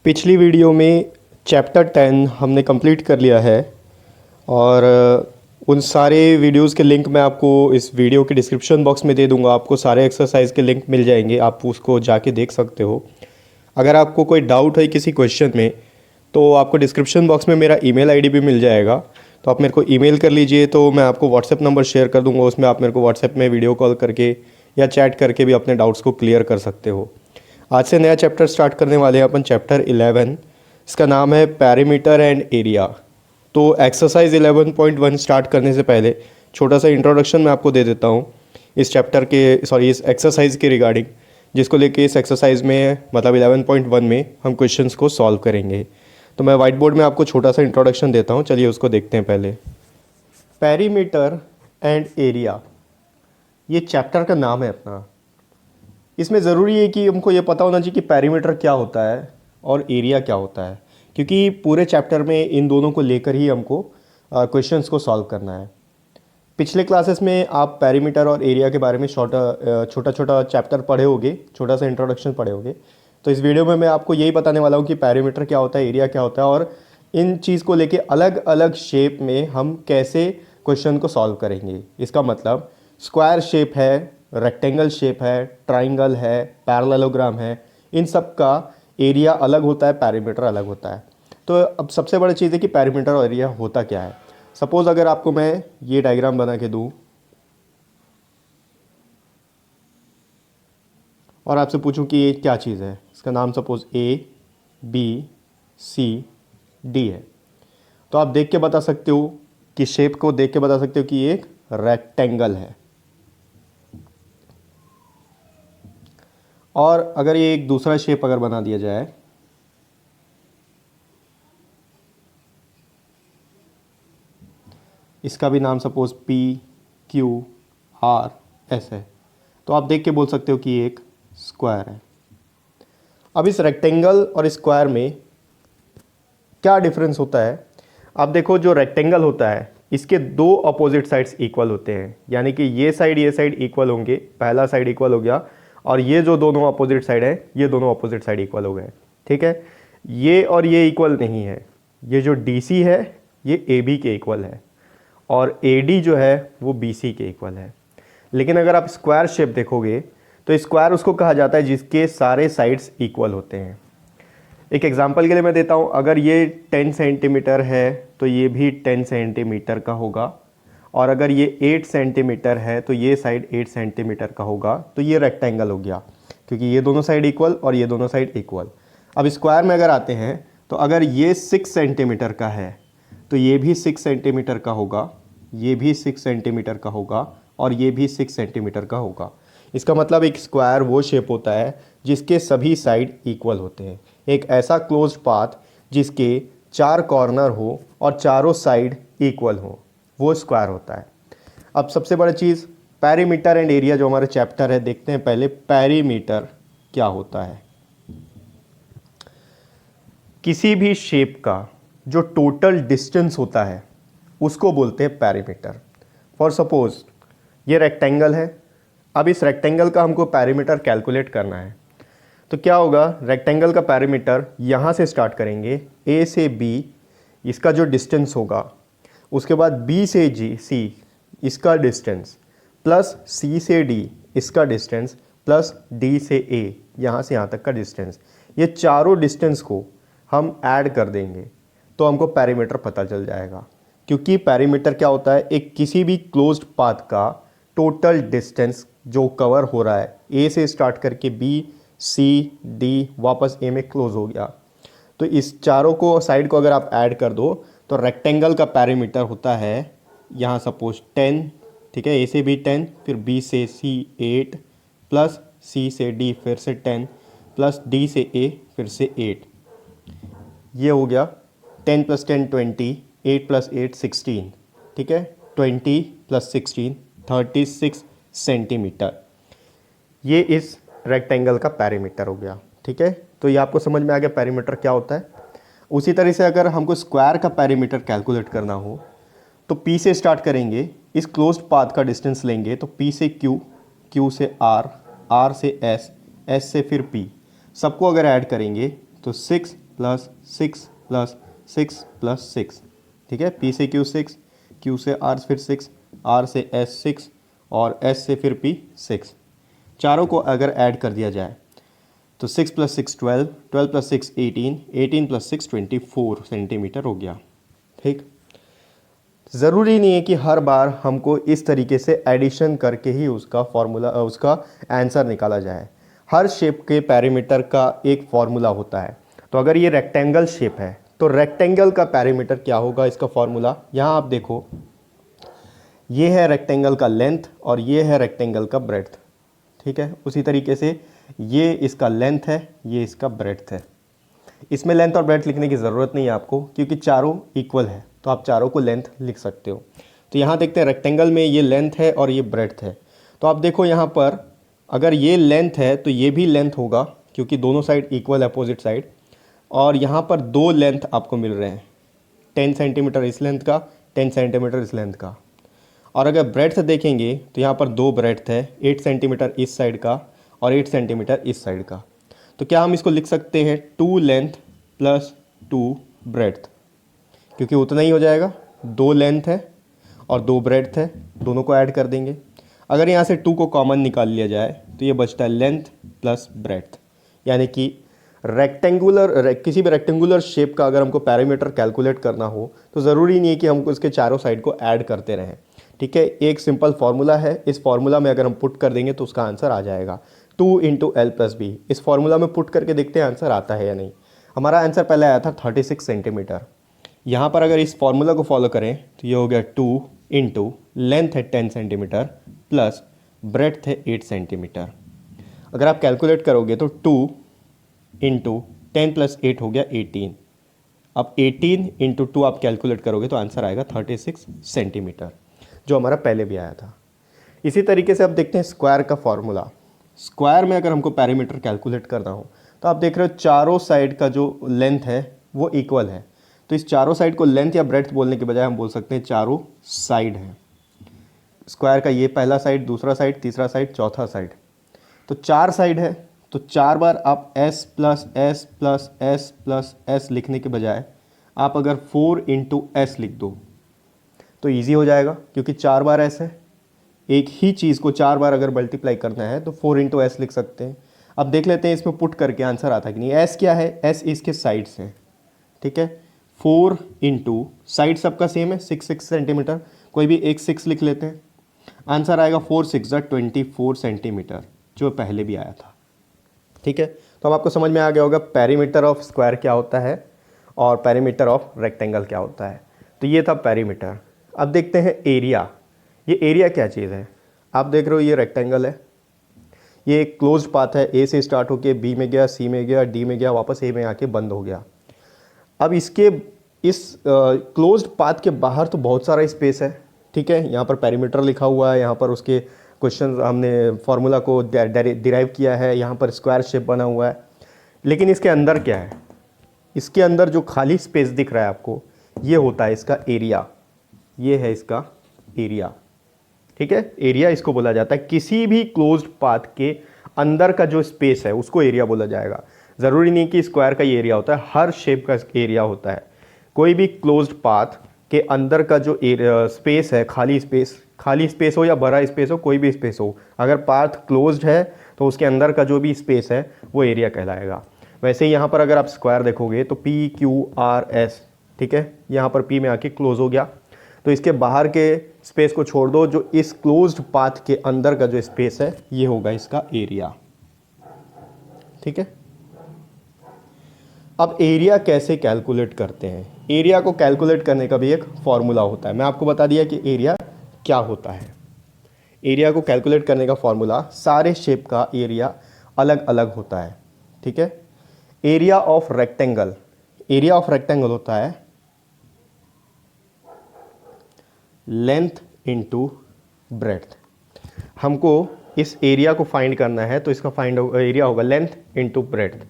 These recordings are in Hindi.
पिछली वीडियो में चैप्टर 10 हमने कंप्लीट कर लिया है और उन सारे वीडियोस के लिंक मैं आपको इस वीडियो के डिस्क्रिप्शन बॉक्स में दे दूंगा। आपको सारे एक्सरसाइज के लिंक मिल जाएंगे, आप उसको जाके देख सकते हो। अगर आपको कोई डाउट है किसी क्वेश्चन में तो आपको डिस्क्रिप्शन बॉक्स में मेरा ईमेल आईडी भी मिल जाएगा, तो आप मेरे को ईमेल कर लीजिए। तो मैं आपको व्हाट्सएप नंबर शेयर कर दूंगा, उसमें आप मेरे को व्हाट्सएप में वीडियो कॉल करके या चैट करके भी अपने डाउट्स को क्लियर कर सकते हो। आज से नया चैप्टर स्टार्ट करने वाले हैं अपन, चैप्टर 11। इसका नाम है पैरीमीटर एंड एरिया। तो एक्सरसाइज 11.1 स्टार्ट करने से पहले छोटा सा इंट्रोडक्शन मैं आपको दे देता हूँ इस चैप्टर के इस एक्सरसाइज के रिगार्डिंग, जिसको लेके इस एक्सरसाइज में मतलब 11.1 में हम क्वेश्चंस को सॉल्व करेंगे। तो मैं वाइट बोर्ड में आपको छोटा सा इंट्रोडक्शन देता हूँ, चलिए उसको देखते हैं। पहले पैरीमीटर एंड एरिया, ये चैप्टर का नाम है अपना। इसमें ज़रूरी है कि हमको ये पता होना चाहिए कि पैरीमीटर क्या होता है और एरिया क्या होता है, क्योंकि पूरे चैप्टर में इन दोनों को लेकर ही हमको क्वेश्चंस को सॉल्व करना है। पिछले क्लासेस में आप पैरीमीटर और एरिया के बारे में छोटा छोटा चैप्टर पढ़े होंगे, छोटा सा इंट्रोडक्शन पढ़े होंगे। तो इस वीडियो में मैं आपको यही बताने वाला हूँ कि पैरीमीटर क्या होता है, एरिया क्या होता है, और इन चीज़ को लेके अलग अलग शेप में हम कैसे क्वेश्चन को सॉल्व करेंगे। इसका मतलब स्क्वायर शेप है, रेक्टेंगल शेप है, ट्राइंगल है, पैरेललोग्राम है, इन सब का एरिया अलग होता है, पैरीमीटर अलग होता है। तो अब सबसे बड़ी चीज़ है कि पैरीमीटर और एरिया होता क्या है। सपोज़ अगर आपको मैं ये डायग्राम बना के दूँ और आपसे पूछूं कि ये क्या चीज़ है, इसका नाम सपोज़ ABCD है, तो आप देख के बता सकते हो कि शेप को देख के बता सकते हो कि ये एक रेक्टेंगल है। और अगर ये एक दूसरा शेप अगर बना दिया जाए, इसका भी नाम सपोज PQRS है, तो आप देख के बोल सकते हो कि ये एक स्क्वायर है। अब इस रेक्टेंगल और स्क्वायर में क्या डिफरेंस होता है, आप देखो जो रेक्टेंगल होता है इसके दो अपोजिट साइड्स इक्वल होते हैं, यानी कि ये साइड इक्वल होंगे, पहला साइड इक्वल हो गया, और ये जो दोनों अपोजिट साइड है ये दोनों अपोजिट साइड इक्वल हो गए। ठीक है, ये और ये इक्वल नहीं है, ये जो DC है ये AB के इक्वल है और AD जो है वो BC के इक्वल है। लेकिन अगर आप स्क्वायर शेप देखोगे तो स्क्वायर उसको कहा जाता है जिसके सारे साइड्स इक्वल होते हैं। एक एग्जांपल के लिए मैं देता हूँ, अगर ये 10 सेंटीमीटर है तो ये भी 10 सेंटीमीटर का होगा, और अगर ये 8 सेंटीमीटर है तो ये साइड 8 सेंटीमीटर का होगा। तो ये रेक्टेंगल हो गया, क्योंकि ये दोनों साइड इक्वल और ये दोनों साइड इक्वल। अब स्क्वायर में अगर आते हैं तो अगर ये 6 सेंटीमीटर का है तो ये भी 6 सेंटीमीटर का होगा, ये भी 6 सेंटीमीटर का होगा, और ये भी 6 सेंटीमीटर का होगा। इसका मतलब एक स्क्वायर वो शेप होता है जिसके सभी साइड इक्वल होते हैं। एक ऐसा क्लोज्ड पाथ जिसके 4 कॉर्नर हो और चारों साइड इक्वल हो, वो स्क्वायर होता है। अब सबसे बड़ी चीज़ पैरीमीटर एंड एरिया जो हमारा चैप्टर है, देखते हैं पहले पैरीमीटर क्या होता है। किसी भी शेप का जो टोटल डिस्टेंस होता है उसको बोलते हैं पैरीमीटर। फॉर सपोज ये रेक्टेंगल है, अब इस रेक्टेंगल का हमको पैरीमीटर कैलकुलेट करना है, तो क्या होगा, रेक्टेंगल का पैरीमीटर यहाँ से स्टार्ट करेंगे, A से B इसका जो डिस्टेंस होगा, उसके बाद B से C इसका डिस्टेंस, प्लस C से D इसका डिस्टेंस, प्लस D से A यहाँ से यहाँ तक का डिस्टेंस। ये चारों डिस्टेंस को हम ऐड कर देंगे तो हमको पैरीमीटर पता चल जाएगा। क्योंकि पैरीमीटर क्या होता है, एक किसी भी क्लोज्ड पाथ का टोटल डिस्टेंस जो कवर हो रहा है, A से स्टार्ट करके B C D वापस A में क्लोज हो गया। तो इस चारों को साइड को अगर आप ऐड कर दो तो रेक्टेंगल का पैरीमीटर होता है यहाँ सपोज 10, ठीक है, A से B 10, फिर B से C 8, प्लस C से D फिर से 10, प्लस D से A फिर से 8। ये हो गया 10 + 10 20, 8 + 8 16, ठीक है, 20 + 16 36 सेंटीमीटर। ये इस रेक्टेंगल का पैरीमीटर हो गया। ठीक है, तो ये आपको समझ में आ गया पैरीमीटर क्या होता है। उसी तरह से अगर हमको स्क्वायर का पैरीमीटर कैलकुलेट करना हो तो P से स्टार्ट करेंगे, इस क्लोज्ड पाथ का डिस्टेंस लेंगे, तो P से Q, Q से R, R से S, S से फिर P, सबको अगर ऐड करेंगे तो 6 प्लस 6 प्लस 6 प्लस 6, ठीक है। P से Q 6, Q से R फिर 6, R से S 6 और S से फिर P 6। चारों को अगर ऐड कर दिया जाए तो 6 प्लस 6 12, 12 प्लस 6 18, 18 प्लस 6 24 सेंटीमीटर हो गया, ठीक। ज़रूरी नहीं है कि हर बार हमको इस तरीके से एडिशन करके ही उसका फॉर्मूला उसका आंसर निकाला जाए। हर शेप के पैरामीटर का एक फॉर्मूला होता है। तो अगर ये रेक्टेंगल शेप है तो रेक्टेंगल का पैरामीटर क्या होगा, इसका फॉर्मूला यहाँ आप देखो, ये है रेक्टेंगल का लेंथ और ये है रेक्टेंगल का ब्रेड्थ, ठीक है। उसी तरीके से ये इसका लेंथ है, ये इसका ब्रेड्थ है। इसमें लेंथ और ब्रेड्थ लिखने की ज़रूरत नहीं है आपको, क्योंकि चारों इक्वल है तो आप चारों को लेंथ लिख सकते हो। तो यहाँ देखते हैं रेक्टेंगल में ये लेंथ है और ये ब्रेड्थ है। तो आप देखो यहाँ पर अगर ये लेंथ है तो ये भी लेंथ होगा, क्योंकि दोनों साइड इक्वल है, अपोजिट साइड। और यहाँ पर दो लेंथ आपको मिल रहे हैं, 10 सेंटीमीटर इस लेंथ का, 10 सेंटीमीटर इस लेंथ का। और अगर ब्रेड्थ देखेंगे तो यहाँ पर दो ब्रेड्थ है, 8 सेंटीमीटर इस साइड का और 8 सेंटीमीटर इस साइड का। तो क्या हम इसको लिख सकते हैं 2 लेंथ प्लस 2 ब्रेड्थ, क्योंकि उतना ही हो जाएगा, 2 लेंथ है और 2 ब्रेड्थ है, दोनों को ऐड कर देंगे। अगर यहाँ से 2 को कॉमन निकाल लिया जाए तो ये बचता है लेंथ प्लस ब्रेड्थ। यानी कि किसी भी रेक्टेंगुलर शेप का अगर हमको पैरामीटर कैलकुलेट करना हो तो ज़रूरी नहीं है कि हमको इसके चारों साइड को ऐड करते रहें, ठीक है। एक सिंपल फार्मूला है, इस फार्मूला में अगर हम पुट कर देंगे तो उसका आंसर आ जाएगा 2 इंटू एल प्लस बी। इस फार्मूला में पुट करके देखते हैं आंसर आता है या नहीं। हमारा आंसर पहले आया था 36 सेंटीमीटर। यहाँ पर अगर इस फार्मूला को फॉलो करें तो ये हो गया 2 इंटू लेंथ है 10 सेंटीमीटर प्लस ब्रेड्थ है 8 सेंटीमीटर। अगर आप कैलकुलेट करोगे तो 2 इंटू 10 प्लस 8 हो गया 18। अब 18 इंटू 2 आप कैलकुलेट करोगे तो आंसर आएगा 36 सेंटीमीटर, जो हमारा पहले भी आया था। इसी तरीके से अब देखते हैं स्क्वायर का फॉर्मूला। स्क्वायर में अगर हमको पैरामीटर कैलकुलेट करना हो तो आप देख रहे हो चारों साइड का जो लेंथ है वो इक्वल है। तो इस चारों साइड को लेंथ या ब्रेड्थ बोलने के बजाय हम बोल सकते हैं चारों साइड है। स्क्वायर का ये पहला साइड, दूसरा साइड, तीसरा साइड, चौथा साइड। तो 4 साइड है तो 4 बार आप s plus S plus S plus S लिखने के बजाय आप अगर 4 इंटू एस लिख दो तो ईजी हो जाएगा, क्योंकि 4 बार s है। एक ही चीज़ को 4 बार अगर मल्टीप्लाई करना है तो 4 इंटू एस लिख सकते हैं। अब देख लेते हैं इसमें पुट करके आंसर आता है कि नहीं। s क्या है, s इसके साइड्स हैं, ठीक है। 4 इंटू साइड सबका सेम है 6 सेंटीमीटर, कोई भी एक 6 लिख लेते हैं, आंसर आएगा 4 6 24 सेंटीमीटर, जो पहले भी आया था, ठीक है। तो अब आपको समझ में आ गया होगा पेरीमीटर ऑफ स्क्वायर क्या होता है और पेरीमीटर ऑफ रेक्टेंगल क्या होता है। तो ये था पेरीमीटर। अब देखते हैं एरिया। ये एरिया क्या चीज़ है, आप देख रहे हो ये रेक्टेंगल है, ये एक क्लोज्ड पाथ है, ए से स्टार्ट होके बी में गया, सी में गया, डी में गया, वापस ए में आके बंद हो गया। अब इसके इस क्लोज्ड पाथ के बाहर तो बहुत सारा स्पेस है, ठीक है। यहाँ पर पेरीमीटर लिखा हुआ है, यहाँ पर उसके क्वेश्चन हमने फार्मूला को डिराइव किया है, यहाँ पर स्क्वायर शेप बना हुआ है। लेकिन इसके अंदर क्या है, इसके अंदर जो खाली स्पेस दिख रहा है आपको, ये होता है इसका एरिया। ये है इसका एरिया, ठीक है। एरिया इसको बोला जाता है, किसी भी क्लोज्ड पाथ के अंदर का जो स्पेस है उसको एरिया बोला जाएगा। ज़रूरी नहीं कि स्क्वायर का ये एरिया होता है, हर शेप का एरिया होता है। कोई भी क्लोज्ड पाथ के अंदर का जो स्पेस है, खाली स्पेस हो या बड़ा स्पेस हो, कोई भी स्पेस हो, अगर पाथ क्लोज्ड है तो उसके अंदर का जो भी स्पेस है वो एरिया कहलाएगा। वैसे ही यहाँ पर अगर आप स्क्वायर देखोगे तो पी क्यू आर एस, ठीक है, यहाँ पर पी में आके क्लोज हो गया, तो इसके बाहर के स्पेस को छोड़ दो, जो इस क्लोज्ड पाथ के अंदर का जो स्पेस है ये होगा इसका एरिया, ठीक है। अब एरिया कैसे कैलकुलेट करते हैं, एरिया को कैलकुलेट करने का भी एक फॉर्मूला होता है। मैं आपको बता दिया कि एरिया क्या होता है। एरिया को कैलकुलेट करने का फॉर्मूला, सारे शेप का एरिया अलग अलग होता है, ठीक है। Area of rectangle, area of rectangle होता है लेंथ इनटू ब्रेड्थ। हमको इस एरिया को फाइंड करना है तो इसका एरिया होगा लेंथ इनटू ब्रेड्थ।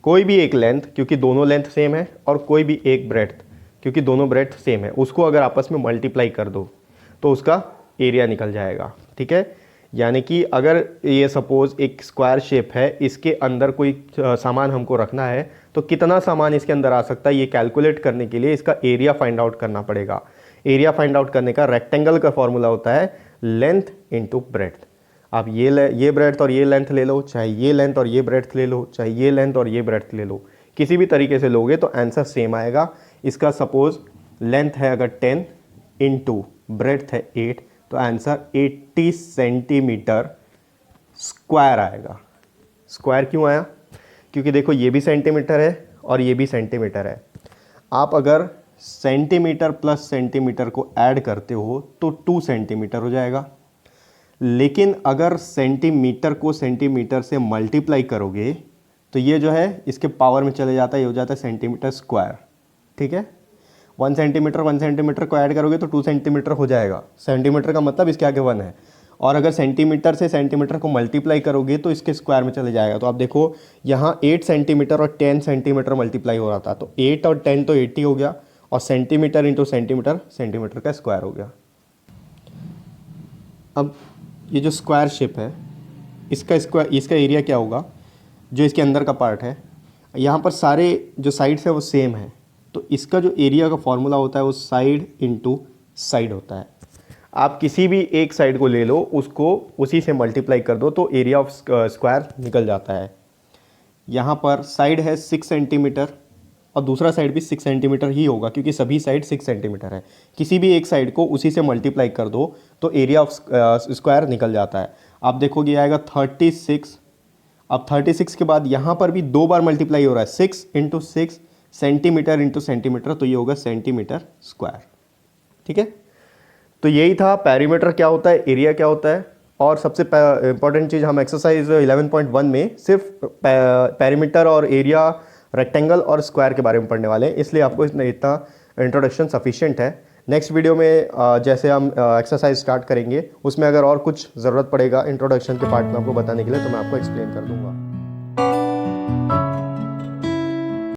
कोई भी एक लेंथ, क्योंकि दोनों लेंथ सेम है, और कोई भी एक ब्रेड्थ, क्योंकि दोनों ब्रेड्थ सेम है, उसको अगर आपस में मल्टीप्लाई कर दो तो उसका एरिया निकल जाएगा, ठीक है। यानी कि अगर ये सपोज एक स्क्वायर शेप है, इसके अंदर कोई सामान हमको रखना है तो कितना सामान इसके अंदर आ सकता है ये कैलकुलेट करने के लिए इसका एरिया फाइंड आउट करना पड़ेगा। एरिया फाइंड आउट करने का रेक्टेंगल का फॉर्मूला होता है लेंथ इंटू ब्रेड्थ। आप ये ब्रेड्थ और ये लेंथ ले लो, चाहे ये लेंथ और ये ब्रेड्थ ले लो, चाहे ये लेंथ और ये ब्रेड्थ ले लो, किसी भी तरीके से लोगे तो आंसर सेम आएगा। इसका सपोज लेंथ है अगर 10 इंटू ब्रेड्थ है 8, तो आंसर 80 सेंटीमीटर स्क्वायर आएगा। स्क्वायर क्यों आया? क्योंकि देखो ये भी सेंटीमीटर है और ये भी सेंटीमीटर है। आप अगर सेंटीमीटर प्लस सेंटीमीटर को ऐड करते हो तो 2 सेंटीमीटर हो जाएगा, लेकिन अगर सेंटीमीटर को सेंटीमीटर से मल्टीप्लाई करोगे तो ये जो है इसके पावर में चले जाता है, ये हो जाता है सेंटीमीटर स्क्वायर। ठीक है, 1 सेंटीमीटर को ऐड करोगे तो 2 सेंटीमीटर हो जाएगा। सेंटीमीटर का मतलब इसके आगे 1 है, और अगर सेंटीमीटर से सेंटीमीटर को मल्टीप्लाई करोगे तो इसके स्क्वायर में चले जाएगा। तो आप देखो यहाँ 8 सेंटीमीटर और 10 सेंटीमीटर मल्टीप्लाई हो रहा था, तो 8 और 10 तो 80 हो गया, और सेंटीमीटर इंटू सेंटीमीटर, सेंटीमीटर का स्क्वायर हो गया। अब ये जो स्क्वायर शेप है इसका एरिया क्या होगा? जो इसके अंदर का पार्ट है, यहाँ पर सारे जो साइड्स है वो सेम है, तो इसका जो एरिया का फॉर्मूला होता है वो साइड इंटू साइड होता है। आप किसी भी एक साइड को ले लो, उसको उसी से मल्टीप्लाई कर दो तो एरिया ऑफ स्क्वायर निकल जाता है। यहाँ पर साइड है 6 सेंटीमीटर और दूसरा साइड भी 6 सेंटीमीटर ही होगा, क्योंकि सभी साइड 6 सेंटीमीटर है। किसी भी एक साइड को उसी से मल्टीप्लाई कर दो तो एरिया ऑफ स्क्वायर निकल जाता है। आप देखोगे आएगा 36। अब 36 के बाद यहाँ पर भी 2 बार मल्टीप्लाई हो रहा है, 6 इंटू 6 सेंटीमीटर इंटू सेंटीमीटर, तो ये होगा सेंटीमीटर स्क्वायर। ठीक है, तो यही था पेरीमीटर क्या होता है, एरिया क्या होता है। और सबसे इंपॉर्टेंट चीज़, हम एक्सरसाइज 11.1 में सिर्फ पेरीमीटर और एरिया, रेक्टेंगल और स्क्वायर के बारे में पढ़ने वाले हैं, इसलिए आपको इतना इंट्रोडक्शन सफिशिएंट है। नेक्स्ट वीडियो में जैसे हम एक्सरसाइज स्टार्ट करेंगे, उसमें अगर और कुछ ज़रूरत पड़ेगा इंट्रोडक्शन के पार्ट में आपको बताने के लिए, तो मैं आपको एक्सप्लेन कर दूंगा।